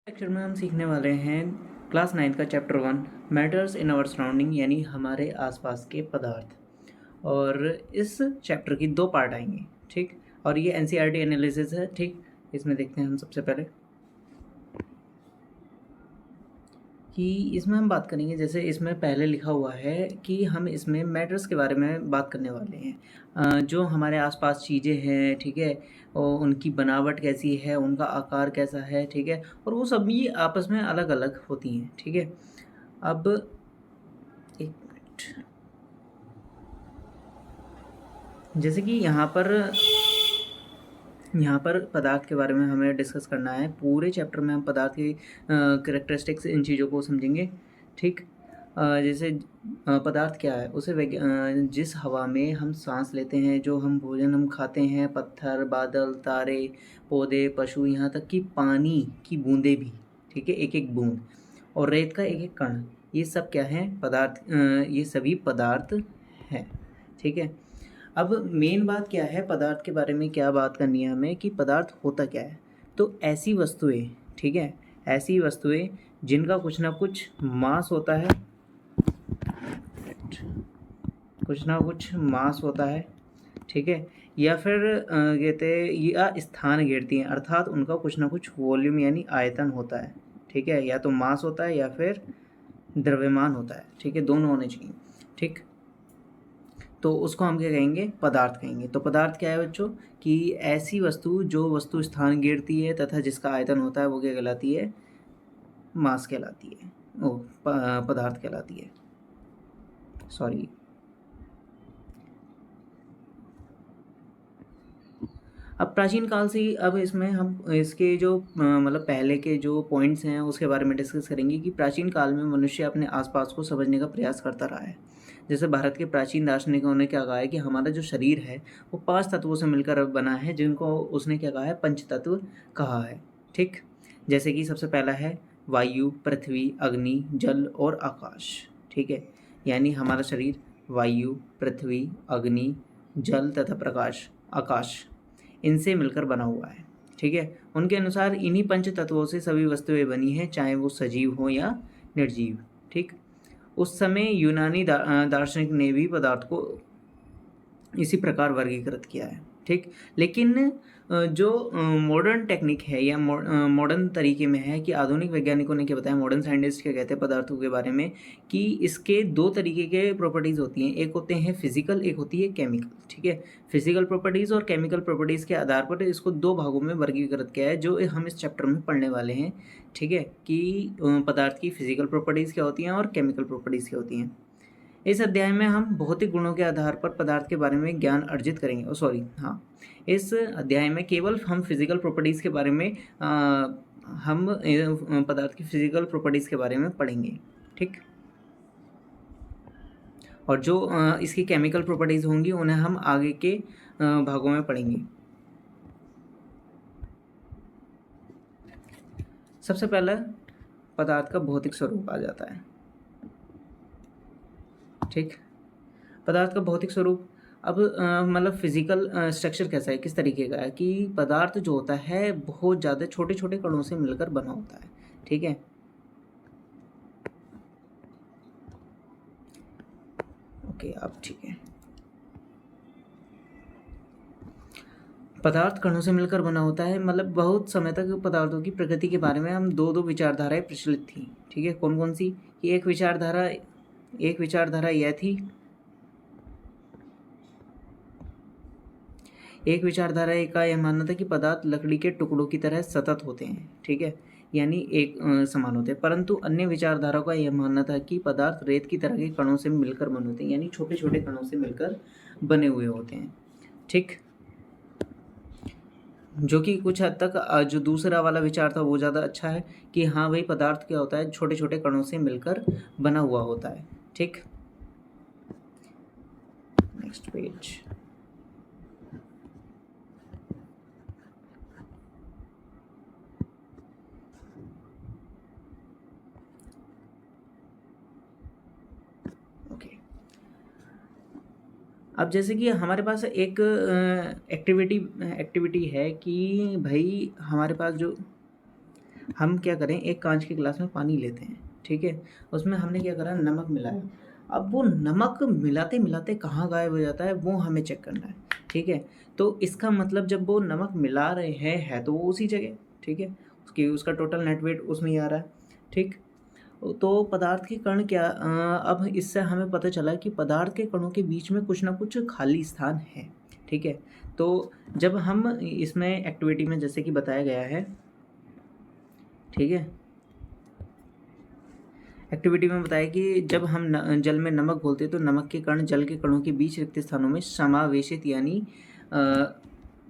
Lecture में हम सीखने वाले हैं क्लास 9 का chapter 1 matters in our surrounding यानी हमारे आसपास के पदार्थ। और इस चैप्टर की 2 पार्ट आएंगे, ठीक। और ये एनसीईआरटी एनालिसिस है, ठीक। इसमें देखते हैं हम सबसे पहले कि इसमें हम बात करेंगे, जैसे इसमें पहले लिखा हुआ है कि हम इसमें मैटर्स के बारे में बात करने वाले हैं। जो हमारे आसपास चीज़ें हैं, ठीक है, और उनकी बनावट कैसी है, उनका आकार कैसा है, ठीक है, और वो सभी आपस में अलग अलग होती हैं, ठीक है। अब एक मिनट, जैसे कि यहाँ पर पदार्थ के बारे में हमें डिस्कस करना है। पूरे चैप्टर में हम पदार्थ की करेक्टरिस्टिक्स, इन चीज़ों को समझेंगे, ठीक। जैसे पदार्थ क्या है, उसे जिस हवा में हम सांस लेते हैं, जो भोजन हम खाते हैं, पत्थर, बादल, तारे, पौधे, पशु, यहाँ तक कि पानी की बूंदें भी, ठीक है, एक एक बूंद, और रेत का एक एक कण, ये सब क्या है, पदार्थ। ये सभी पदार्थ हैं, ठीक है। अब मेन बात क्या है, पदार्थ के बारे में क्या बात करनी है हमें कि पदार्थ होता क्या है। तो ऐसी वस्तुएं, ठीक है, ऐसी वस्तुएं जिनका कुछ ना कुछ मास होता है, कुछ ना कुछ मास होता है, ठीक है, या फिर कहते हैं या स्थान घेरती हैं, अर्थात उनका कुछ ना कुछ वॉल्यूम यानी आयतन होता है, ठीक है, या तो मास होता है या फिर द्रव्यमान होता है, ठीक है, दोनों होने चाहिए, ठीक। तो उसको हम क्या कहेंगे, पदार्थ कहेंगे। तो पदार्थ क्या है बच्चों, कि ऐसी वस्तु जो वस्तु स्थान घेरती है तथा जिसका आयतन होता है, वो क्या कहलाती है, मास कहलाती है, पदार्थ कहलाती है, सॉरी। अब प्राचीन काल से ही, अब इसमें हम इसके जो मतलब पहले के जो पॉइंट्स हैं उसके बारे में डिस्कस करेंगे कि प्राचीन काल में मनुष्य अपने आसपास को समझने का प्रयास करता रहा है। जैसे भारत के प्राचीन दार्शनिकों ने क्या कहा है कि हमारा जो शरीर है वो 5 तत्वों से मिलकर बना है, जिनको उसने क्या कहा है, पंच तत्व कहा है, ठीक। जैसे कि सबसे पहला है वायु, पृथ्वी, अग्नि, जल और आकाश, ठीक है। यानी हमारा शरीर वायु, पृथ्वी, अग्नि, जल तथा प्रकाश, आकाश, इनसे मिलकर बना हुआ है, ठीक है। उनके अनुसार इन्हीं पंच तत्वों से सभी वस्तुएं बनी हैं, चाहे वो सजीव हो या निर्जीव, ठीक। उस समय यूनानी दार्शनिक ने भी पदार्थ को इसी प्रकार वर्गीकृत किया है, ठीक। लेकिन जो मॉडर्न टेक्निक है या मॉडर्न तरीके में है कि आधुनिक वैज्ञानिकों ने क्या बताया, मॉडर्न साइंटिस्ट क्या कहते हैं पदार्थों के बारे में, कि इसके 2 तरीके के प्रॉपर्टीज़ होती हैं, एक होते हैं फिजिकल, एक होती है केमिकल, ठीक है। फिजिकल प्रॉपर्टीज़ और केमिकल प्रॉपर्टीज़ के आधार पर इसको 2 भागों में वर्गीकृत किया है, जो हम इस चैप्टर में पढ़ने वाले हैं, ठीक है, कि पदार्थ की फिजिकल प्रॉपर्टीज़ क्या होती हैं और केमिकल प्रॉपर्टीज़ क्या होती हैं। इस अध्याय में हम भौतिक गुणों के आधार पर पदार्थ के बारे में ज्ञान अर्जित करेंगे, सॉरी हाँ, इस अध्याय में केवल हम फिजिकल प्रॉपर्टीज़ के बारे में हम पदार्थ की फिजिकल प्रॉपर्टीज़ के बारे में पढ़ेंगे, ठीक। और जो इसकी केमिकल प्रॉपर्टीज़ होंगी उन्हें हम आगे के भागों में पढ़ेंगे। सबसे पहले पदार्थ का भौतिक स्वरूप आ जाता है, ठीक। पदार्थ का भौतिक स्वरूप, अब मतलब फिजिकल स्ट्रक्चर कैसा है, किस तरीके का है, कि पदार्थ जो होता है बहुत ज़्यादा छोटे छोटे कणों से मिलकर बना होता है, ठीक है। ओके, अब ठीक है। पदार्थ कणों से मिलकर बना होता है, मतलब बहुत समय तक पदार्थों की प्रकृति के बारे में हम दो विचारधाराएं प्रचलित थी, ठीक है। कौन कौन सी, कि एक विचारधारा यह थी, एक विचारधारा का यह मानना था कि पदार्थ लकड़ी के टुकड़ों की तरह सतत होते हैं, ठीक है, यानी एक समान होते हैं। परंतु अन्य विचारधारा का यह मानना था कि पदार्थ रेत की तरह के कणों से मिलकर बने होते हैं, यानी छोटे छोटे कणों से मिलकर बने हुए होते हैं, ठीक। जो कि कुछ हद तक जो दूसरा वाला विचार था वो ज़्यादा अच्छा है, कि हाँ भाई पदार्थ क्या होता है, छोटे छोटे कणों से मिलकर बना हुआ होता है, ठीक। Next page. ओके, अब जैसे कि हमारे पास एक एक्टिविटी है कि भाई हमारे पास जो हम क्या करें, एक कांच के गिलास में पानी लेते हैं, ठीक है, उसमें हमने क्या करा, नमक मिलाया। अब वो नमक मिलाते मिलाते कहाँ गायब हो जाता है वो हमें चेक करना है, ठीक है। तो इसका मतलब जब वो नमक मिला रहे हैं है तो वो उसी जगह, ठीक है, उसका टोटल नेट वेट उसमें ही आ रहा है, ठीक। तो पदार्थ के कण क्या, अब इससे हमें पता चला कि पदार्थ के कणों के बीच में कुछ ना कुछ खाली स्थान है, ठीक है। तो जब हम इसमें एक्टिविटी में जैसे कि बताया गया है, ठीक है, एक्टिविटी में बताया कि जब हम जल में नमक घोलते हैं तो नमक के कण जल के कणों के बीच रिक्त स्थानों में समावेशित यानी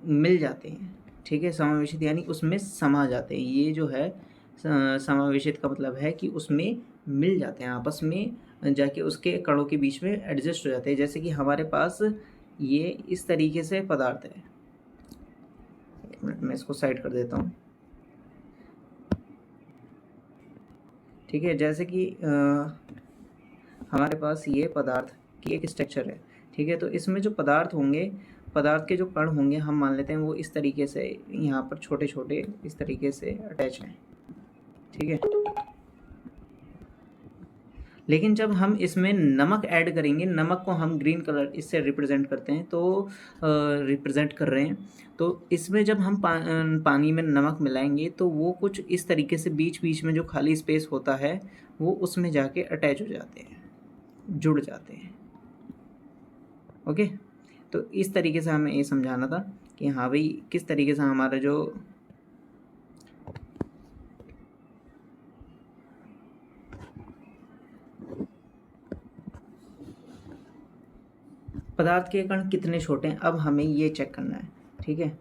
मिल जाते हैं, ठीक है, समावेशित यानी उसमें समा जाते हैं। ये जो है समावेशित का मतलब है कि उसमें मिल जाते हैं, आपस में जाके उसके कणों के बीच में एडजस्ट हो जाते हैं। जैसे कि हमारे पास ये इस तरीके से पदार्थ है, एक मिनट मैं इसको साइड कर देता हूँ, ठीक है। जैसे कि हमारे पास ये पदार्थ की एक स्ट्रक्चर है, ठीक है, तो इसमें जो पदार्थ होंगे, पदार्थ के जो कण होंगे, हम मान लेते हैं वो इस तरीके से यहाँ पर छोटे छोटे इस तरीके से अटैच हैं, ठीक है। लेकिन जब हम इसमें नमक ऐड करेंगे, नमक को हम ग्रीन कलर इससे रिप्रेजेंट करते हैं, तो रिप्रेजेंट कर रहे हैं, तो इसमें जब हम पानी में नमक मिलाएंगे तो वो कुछ इस तरीके से बीच बीच में जो खाली स्पेस होता है वो उसमें जाके अटैच हो जाते हैं, जुड़ जाते हैं, ओके। तो इस तरीके से हमें ये समझाना था कि हाँ भाई किस तरीके से हमारा जो पदार्थ के कण कितने छोटे हैं, अब हमें ये चेक करना है, ठीक है।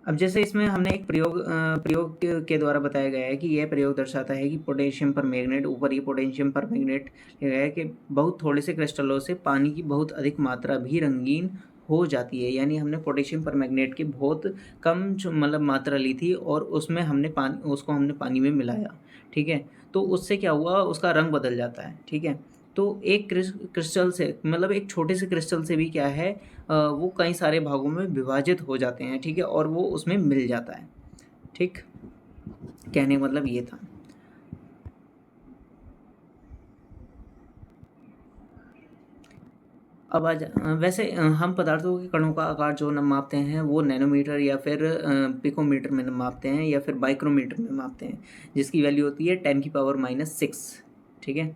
अब जैसे इसमें हमने एक प्रयोग के द्वारा बताया गया है कि यह प्रयोग दर्शाता है कि पोटेशियम पर मैग्नेट, ऊपर ये पोटेशियम पर मैग्नेट लिखा है कि बहुत थोड़े से क्रिस्टलों से पानी की बहुत अधिक मात्रा भी रंगीन हो जाती है। यानी हमने पोटेशियम पर मैग्नेट की बहुत कम मतलब मात्रा ली थी और उसमें हमने पानी में मिलाया, ठीक है, तो उससे क्या हुआ, उसका रंग बदल जाता है, ठीक है। तो एक क्रिस्टल से मतलब एक छोटे से क्रिस्टल से भी क्या है, वो कई सारे भागों में विभाजित हो जाते हैं, ठीक है, और वो उसमें मिल जाता है, ठीक। कहने का मतलब ये था। अब आज वैसे हम पदार्थों के कणों का आकार जो न मापते हैं वो नैनोमीटर या फिर पिकोमीटर में मापते हैं या फिर माइक्रोमीटर में मापते हैं, जिसकी वैल्यू होती है 10⁻⁻⁶, ठीक है,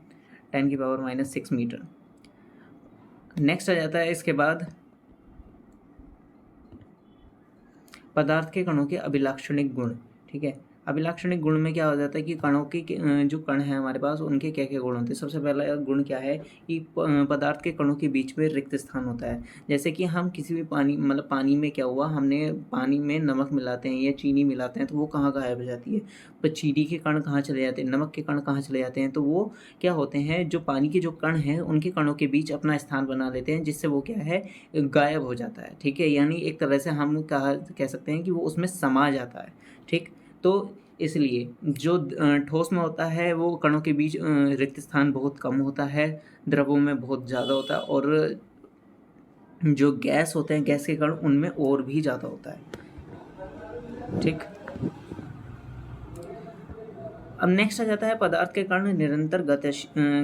10⁻⁻⁶ मीटर। नेक्स्ट आ जाता है इसके बाद पदार्थ के कणों के अभिलाक्षणिक गुण, ठीक है। अभिलाक्षणिक गुण में क्या हो जाता है कि कणों के जो कण हैं हमारे पास उनके क्या क्या गुण होते हैं। सबसे पहला गुण क्या है कि पदार्थ के कणों के बीच में रिक्त स्थान होता है। जैसे कि हम किसी भी पानी में क्या हुआ, हमने पानी में नमक मिलाते हैं या चीनी मिलाते हैं तो वो कहाँ गायब हो जाती है, पर चीनी के कण कहाँ चले जाते हैं, नमक के कण कहाँ चले जाते हैं, तो वो क्या होते हैं, जो पानी के जो कण हैं उनके कणों के बीच अपना स्थान बना लेते हैं, जिससे वो क्या है, गायब हो जाता है, ठीक है। यानी एक तरह से हम कह सकते हैं कि वो उसमें समा जाता है, ठीक। तो इसलिए जो ठोस में होता है वो कणों के बीच रिक्त स्थान बहुत कम होता है, द्रवों में बहुत ज़्यादा होता है, और जो गैस होते हैं, गैस के कण, उनमें और भी ज़्यादा होता है, ठीक। अब नेक्स्ट आ जाता है पदार्थ के कण निरंतर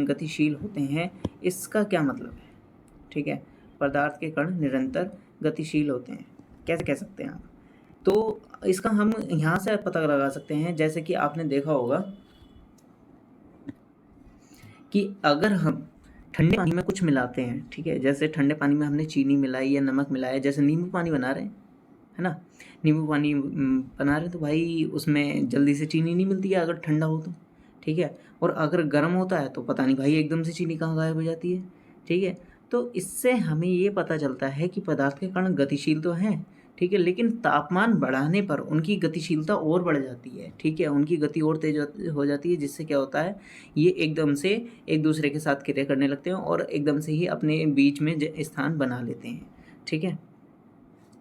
गतिशील होते हैं। इसका क्या मतलब है, ठीक है, पदार्थ के कण निरंतर गतिशील होते हैं, कैसे कह सकते हैं आप, तो इसका हम यहाँ से पता लगा सकते हैं। जैसे कि आपने देखा होगा कि अगर हम ठंडे पानी में कुछ मिलाते हैं, ठीक है, जैसे ठंडे पानी में हमने चीनी मिलाई या नमक मिलाया, जैसे नींबू पानी बना रहे हैं, है ना, नींबू पानी बना रहे हैं तो भाई उसमें जल्दी से चीनी नहीं मिलती है अगर ठंडा हो तो, ठीक है, और अगर गर्म होता है तो पता नहीं भाई एकदम से चीनी कहाँ गायब हो जाती है, ठीक है। तो इससे हमें ये पता चलता है कि पदार्थ के कण गतिशील तो हैं, ठीक है, लेकिन तापमान बढ़ाने पर उनकी गतिशीलता और बढ़ जाती है, ठीक है, उनकी गति और तेज हो जाती है, जिससे क्या होता है, ये एकदम से एक दूसरे के साथ क्रिया करने लगते हैं और एकदम से ही अपने बीच में स्थान बना लेते हैं, ठीक है।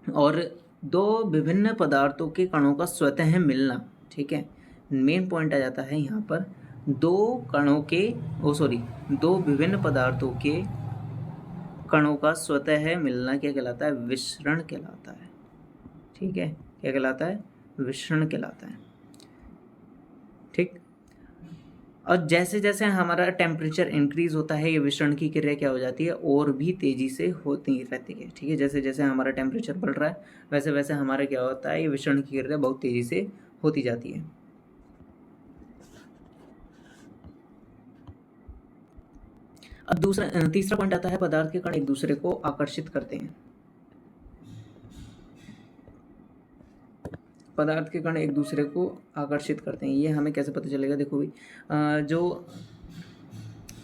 और दो विभिन्न पदार्थों के कणों का स्वतः मिलना, ठीक है, मेन पॉइंट आ जाता है यहाँ पर, दो विभिन्न पदार्थों के कणों का स्वतः मिलना क्या कहलाता है, विसरण कहलाता है, ठीक है, क्या कहलाता है, विसरण कहलाता है। ठीक। और जैसे जैसे हमारा टेम्परेचर इंक्रीज होता है ये विसरण की क्रिया क्या हो जाती है, और भी तेज़ी से होती रहती है। ठीक है, जैसे जैसे हमारा टेम्परेचर बढ़ रहा है वैसे वैसे हमारा क्या होता है, ये विसरण की क्रिया बहुत तेज़ी से होती जाती है। अब तीसरा पॉइंट आता है, पदार्थ के कण एक दूसरे को आकर्षित करते हैं। पदार्थ के कण एक दूसरे को आकर्षित करते हैं, ये हमें कैसे पता चलेगा? देखो भाई, जो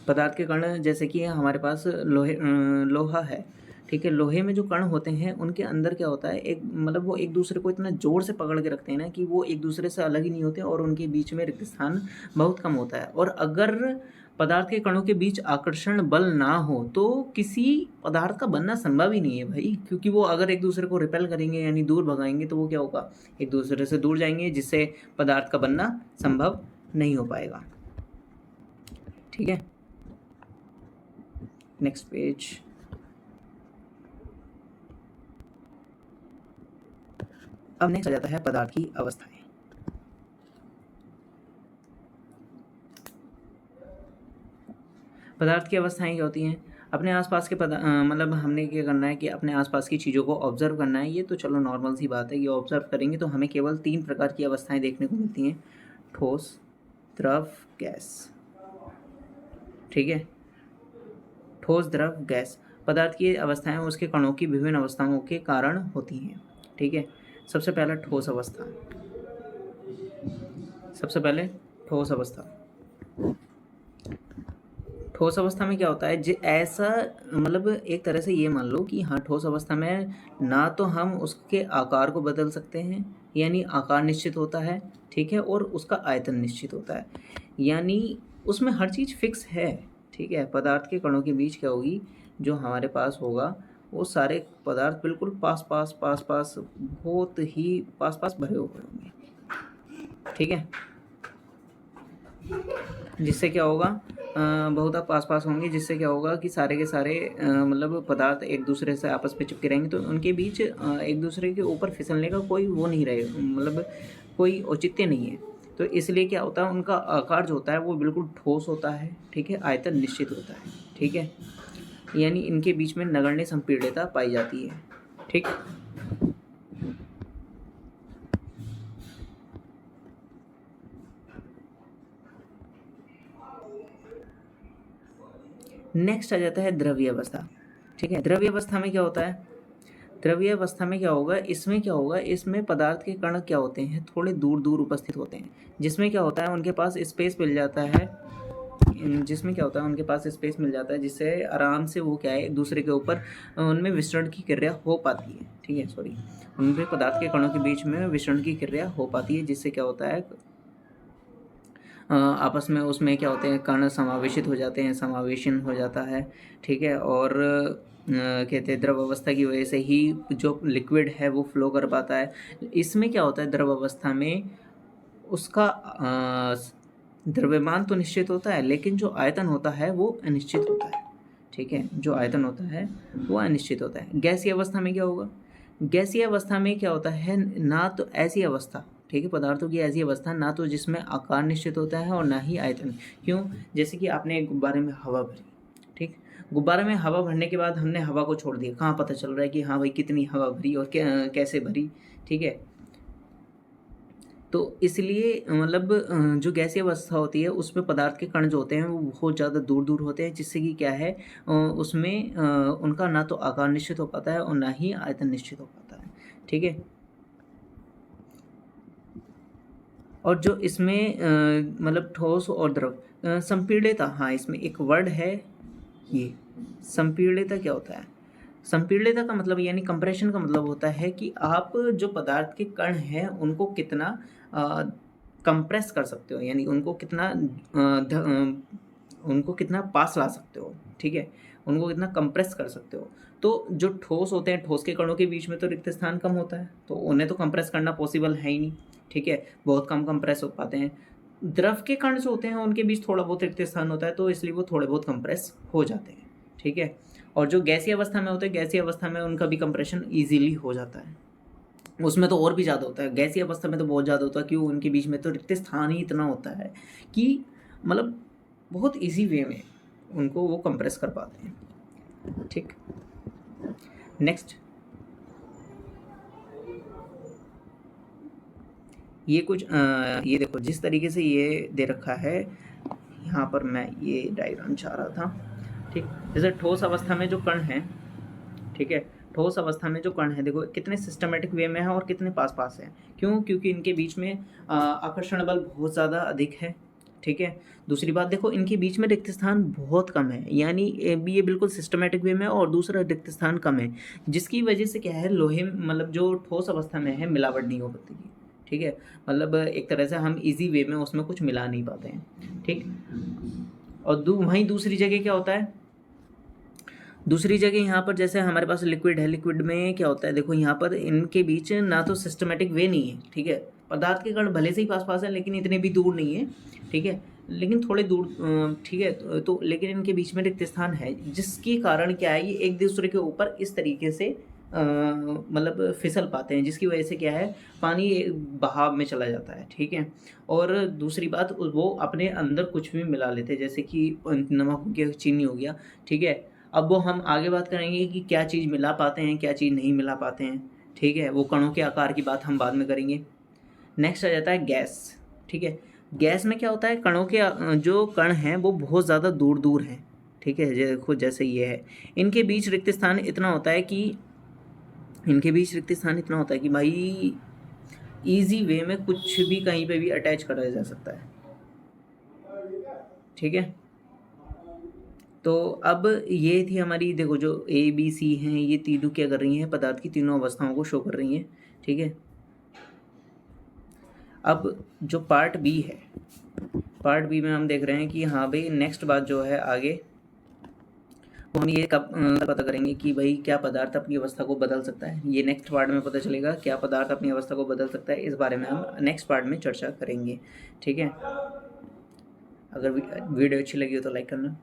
पदार्थ के कण, जैसे कि हमारे पास लोहा है, ठीक है, लोहे में जो कण होते हैं उनके अंदर क्या होता है, एक मतलब वो एक दूसरे को इतना जोर से पकड़ के रखते हैं ना कि वो एक दूसरे से अलग ही नहीं होते, और उनके बीच में रिक्त स्थान बहुत कम होता है। और अगर पदार्थ के कणों के बीच आकर्षण बल ना हो तो किसी पदार्थ का बनना संभव ही नहीं है भाई, क्योंकि वो अगर एक दूसरे को रिपेल करेंगे यानी दूर भगाएंगे तो वो क्या होगा, एक दूसरे से दूर जाएंगे, जिससे पदार्थ का बनना संभव नहीं हो पाएगा। ठीक है, नेक्स्ट पेज। अब नेक्स्ट आ जाता है पदार्थ की अवस्थाएं। पदार्थ की अवस्थाएं क्या होती हैं? अपने आसपास के मतलब हमने क्या करना है कि अपने आसपास की चीज़ों को ऑब्जर्व करना है। ये तो चलो नॉर्मल सी बात है, ये ऑब्जर्व करेंगे तो हमें केवल 3 प्रकार की अवस्थाएं देखने को मिलती हैं, ठोस, द्रव, गैस। ठीक है, ठोस, द्रव, गैस। पदार्थ की अवस्थाएं उसके कणों की विभिन्न अवस्थाओं के कारण होती हैं। ठीक है, सबसे पहले ठोस अवस्था। सबसे पहले ठोस अवस्था। ठोस अवस्था में क्या होता है, ऐसा मतलब एक तरह से ये मान लो कि हाँ, ठोस अवस्था में ना तो हम उसके आकार को बदल सकते हैं, यानी आकार निश्चित होता है, ठीक है, और उसका आयतन निश्चित होता है, यानी उसमें हर चीज़ फिक्स है। ठीक है, पदार्थ के कणों के बीच क्या होगी, जो हमारे पास होगा वो सारे पदार्थ बिल्कुल पास पास पास पास बहुत ही पास पास भरे हुए होंगे। ठीक है, जिससे क्या होगा, बहुत आप पास पास होंगे, जिससे क्या होगा कि सारे के सारे मतलब पदार्थ एक दूसरे से आपस में चिपके रहेंगे, तो उनके बीच एक दूसरे के ऊपर फिसलने का कोई वो नहीं रहेगा, मतलब कोई औचित्य नहीं है। तो इसलिए क्या होता है, उनका आकार जो होता है वो बिल्कुल ठोस होता है। ठीक है, आयतन निश्चित होता है। ठीक है, यानी इनके बीच में नगण्य संपीड़ितता पाई जाती है। ठीक, नेक्स्ट आ जाता है द्रव्य अवस्था। ठीक है, द्रव्य अवस्था में क्या होता है, द्रव्य अवस्था में क्या होगा, इसमें क्या होगा, इसमें पदार्थ के कण क्या होते हैं, थोड़े दूर दूर उपस्थित होते हैं, जिसमें क्या होता है उनके पास स्पेस मिल जाता है, जिससे आराम से वो क्या है एक दूसरे के ऊपर उनमें विसरण की क्रिया हो पाती है। ठीक है, सॉरी, उनके पदार्थ के कणों के बीच में विसरण की क्रिया हो पाती है, जिससे क्या होता है आपस में उसमें क्या होते हैं, कण समावेशित हो जाते हैं, समावेशन हो जाता है। ठीक है, और कहते हैं द्रव अवस्था की वजह से ही जो लिक्विड है वो फ्लो कर पाता है। इसमें क्या होता है, द्रव अवस्था में उसका द्रव्यमान तो निश्चित होता है, लेकिन जो आयतन होता है वो अनिश्चित होता है। ठीक है, जो आयतन होता है वो अनिश्चित होता है। गैसीय अवस्था में क्या होगा, गैसीय अवस्था में क्या होता है, ना तो ऐसी अवस्था, ठीक है, पदार्थों की ऐसी अवस्था ना तो जिसमें आकार निश्चित होता है और ना ही आयतन। क्यों? जैसे कि आपने एक गुब्बारे में हवा भरी, ठीक, गुब्बारे में हवा भरने के बाद हमने हवा को छोड़ दिया, कहाँ पता चल रहा है कि हाँ भाई कितनी हवा भरी और कैसे भरी? ठीक है, तो इसलिए मतलब जो गैसीय अवस्था होती है उसमें पदार्थ के कण जो होते हैं वो बहुत ज़्यादा दूर दूर होते हैं, जिससे कि क्या है उसमें उनका ना तो आकार निश्चित हो पाता है और ना ही आयतन निश्चित हो पाता है। ठीक है, और जो इसमें मतलब ठोस और द्रव, संपीड़ितता, हाँ इसमें एक वर्ड है ये, संपीड़ितता क्या होता है, संपीड़ितता का मतलब यानी कंप्रेशन का मतलब होता है कि आप जो पदार्थ के कण हैं उनको कितना कंप्रेस कर सकते हो, यानी उनको कितना पास ला सकते हो। ठीक है, उनको कितना कंप्रेस कर सकते हो। तो जो ठोस होते हैं, ठोस के कणों के बीच में तो रिक्त स्थान कम होता है, तो उन्हें तो कंप्रेस करना पॉसिबल है ही नहीं। ठीक है, बहुत कम कंप्रेस हो पाते हैं। द्रव के कण जो होते हैं उनके बीच थोड़ा बहुत रिक्त स्थान होता है, तो इसलिए वो थोड़े बहुत कंप्रेस हो जाते हैं। ठीक है, और जो गैसीय अवस्था में होते हैं, गैसीय अवस्था में उनका भी कंप्रेशन ईजिली हो जाता है। उसमें तो और भी ज़्यादा होता है, गैसीय अवस्था में तो बहुत ज़्यादा होता है। क्यों? उनके बीच में तो रिक्त स्थान ही इतना होता है कि मतलब बहुत ईजी वे में उनको वो कंप्रेस कर पाते हैं। ठीक, नेक्स्ट ये कुछ ये देखो जिस तरीके से ये दे रखा है यहाँ पर, मैं ये डायग्राम चाह रहा था। ठीक, जैसे ठोस अवस्था में जो कण हैं, ठीक है, ठोस अवस्था में जो कण है देखो कितने सिस्टमेटिक वे में है और कितने पास पास हैं। क्यों? क्योंकि इनके बीच में आकर्षण बल बहुत ज़्यादा अधिक है। ठीक है, दूसरी बात देखो इनके बीच में रिक्त स्थान बहुत कम है, यानी ये बिल्कुल सिस्टमेटिक वे में, और दूसरा रिक्त स्थान कम है, जिसकी वजह से क्या है, लोहे मतलब जो ठोस अवस्था में है मिलावट नहीं हो पाती। ठीक है, मतलब एक तरह से हम इजी वे में उसमें कुछ मिला नहीं पाते हैं। ठीक, और वहीं दूसरी जगह क्या होता है, दूसरी जगह यहाँ पर जैसे हमारे पास लिक्विड है, लिक्विड में क्या होता है देखो यहाँ पर इनके बीच ना तो सिस्टमेटिक वे नहीं है। ठीक है, पदार्थ के कण भले से ही पास पास है लेकिन इतने भी दूर नहीं है। ठीक है, लेकिन थोड़े दूर ठीक है, तो लेकिन इनके बीच में रिक्त स्थान है, जिसके कारण क्या है, ये एक दूसरे के ऊपर इस तरीके से मतलब फिसल पाते हैं, जिसकी वजह से क्या है, पानी बहाव में चला जाता है। ठीक है, और दूसरी बात वो अपने अंदर कुछ भी मिला लेते हैं, जैसे कि नमक हो गया, चीनी हो गया। ठीक है, अब वो हम आगे बात करेंगे कि क्या चीज़ मिला पाते हैं, क्या चीज़ नहीं मिला पाते हैं। ठीक है, वो कणों के आकार की बात हम बाद में करेंगे। नेक्स्ट आ जाता है गैस। ठीक है, गैस में क्या होता है, कणों के जो कण हैं वो बहुत ज़्यादा दूर दूर हैं। ठीक है, देखो जैसे ये है, इनके बीच रिक्त स्थान इतना होता है कि भाई इजी वे में कुछ भी कहीं पे भी अटैच करा जा सकता है। ठीक है, तो अब ये थी हमारी, देखो जो ए बी सी हैं ये तीनों क्या कर रही हैं, पदार्थ की तीनों अवस्थाओं को शो कर रही हैं। ठीक है, अब जो पार्ट बी है, पार्ट बी में हम देख रहे हैं कि हाँ भाई नेक्स्ट बात जो है आगे, वो हम ये कब पता करेंगे कि भाई क्या पदार्थ अपनी अवस्था को बदल सकता है। ये नेक्स्ट पार्ट में पता चलेगा क्या पदार्थ अपनी अवस्था को बदल सकता है, इस बारे में हम नेक्स्ट पार्ट में चर्चा करेंगे। ठीक है, अगर वीडियो अच्छी लगी हो तो लाइक करना।